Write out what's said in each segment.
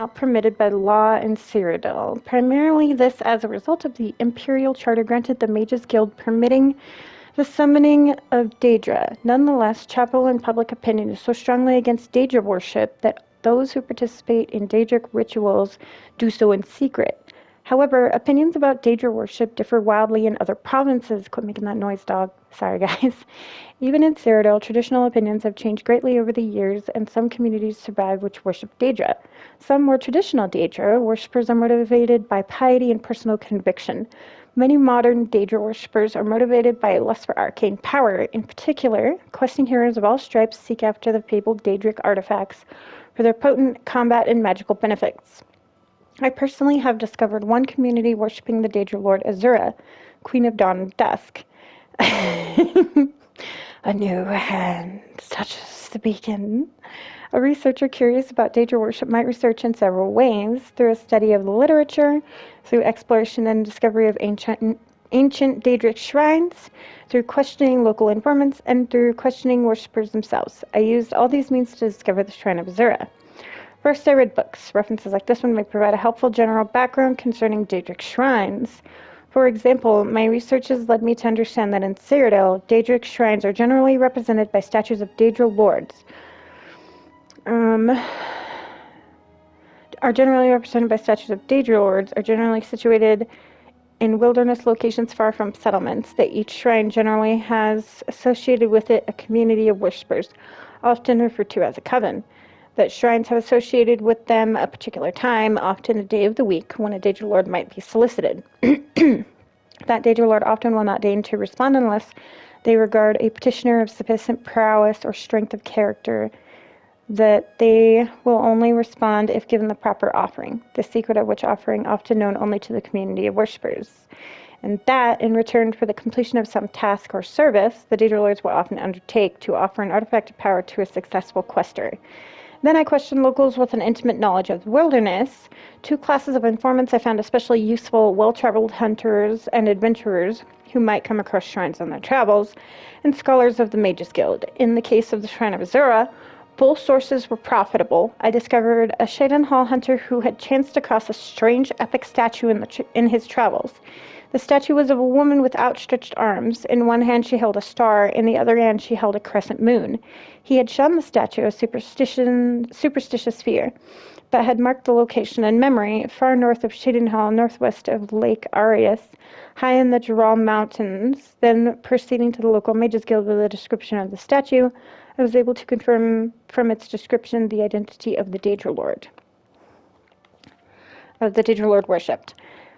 not permitted by law in Cyrodiil. Primarily this as a result of the Imperial Charter granted the Mages Guild permitting the summoning of Daedra. Nonetheless, chapel and public opinion is so strongly against Daedra worship that those who participate in Daedric rituals do so in secret. However, opinions about Daedra worship differ wildly in other provinces. Quit making that noise, dog. Sorry, guys. Even in Cyrodiil, traditional opinions have changed greatly over the years, and some communities survive which worship Daedra. Some more traditional Daedra worshippers are motivated by piety and personal conviction. Many modern Daedra worshippers are motivated by a lust for arcane power. In particular, questing heroes of all stripes seek after the fabled Daedric artifacts for their potent combat and magical benefits. I personally have discovered one community worshipping the Daedra Lord Azura, Queen of Dawn and Dusk. A new hand touches the beacon. A researcher curious about Daedra worship might research in several ways: through a study of the literature, through exploration and discovery of ancient Daedric shrines, through questioning local informants, and through questioning worshippers themselves. I used all these means to discover the Shrine of Azura. First, I read books. References like this one may provide a helpful general background concerning Daedric shrines. For example, my research has led me to understand that in Cyrodiil, Daedric shrines are generally represented by statues of Daedra lords. Are generally situated in wilderness locations far from settlements. That each shrine generally has associated with it a community of worshippers, often referred to as a coven. That shrines have associated with them a particular time, often a day of the week, when a Daedra Lord might be solicited. That Daedra Lord often will not deign to respond unless they regard a petitioner of sufficient prowess or strength of character. That they will only respond if given the proper offering, the secret of which offering often known only to the community of worshippers. And that, in return for the completion of some task or service, the Daedra Lords will often undertake to offer an artifact of power to a successful quester. Then I questioned locals with an intimate knowledge of the wilderness. Two classes of informants I found especially useful: well-traveled hunters and adventurers who might come across shrines on their travels, and scholars of the Mages Guild. In the case of the Shrine of Azura, both sources were profitable. I discovered a Shaden Hall hunter who had chanced across a strange epic statue in his travels. The statue was of a woman with outstretched arms. In one hand she held a star, in the other hand she held a crescent moon. He had shown the statue a superstitious fear, but had marked the location in memory, far north of Shaden Hall, northwest of Lake Arius, high in the Jural Mountains. Then, proceeding to the local Mages Guild with a description of the statue, I was able to confirm from its description the identity of the Daedra Lord. Worshipped.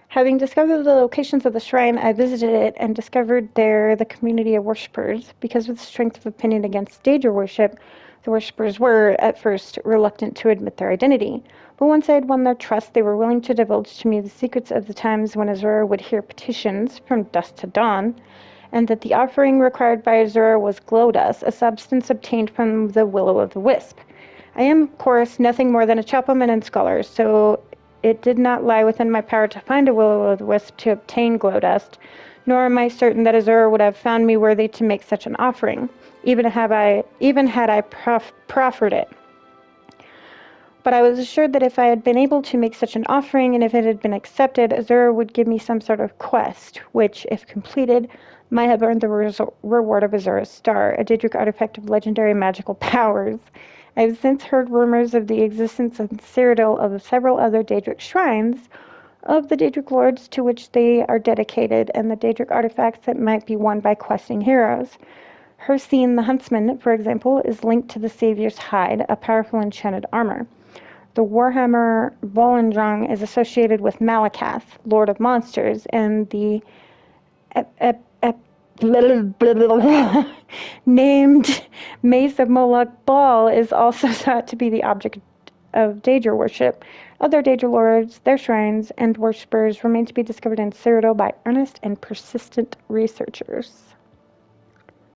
Having discovered the locations of the shrine, I visited it and discovered there the community of worshippers. Because of the strength of opinion against Daedra worship, the worshippers were, at first, reluctant to admit their identity. But once I had won their trust, they were willing to divulge to me the secrets of the times when Azura would hear petitions from dusk to dawn, and that the offering required by Azura was glow dust, a substance obtained from the willow of the wisp. I am, of course, nothing more than a chapelman and scholar, so it did not lie within my power to find a will-o'-the-wisp to obtain glow dust, nor am I certain that Azura would have found me worthy to make such an offering, even had I proffered it. But I was assured that if I had been able to make such an offering, and if it had been accepted, Azura would give me some sort of quest, which, if completed, might have earned the reward of Azura's star, a Daedric artifact of legendary magical powers. I have since heard rumors of the existence in Cyrodiil of several other Daedric shrines, of the Daedric lords to which they are dedicated, and the Daedric artifacts that might be won by questing heroes. Hercene the Huntsman, for example, is linked to the Savior's Hide, a powerful enchanted armor. The warhammer Volendrung is associated with Malakath, Lord of Monsters, and the named Mace of Moloch Ball is also thought to be the object of Daedra worship. Other Daedra lords, their shrines, and worshippers remain to be discovered in Cyrodiil by earnest and persistent researchers.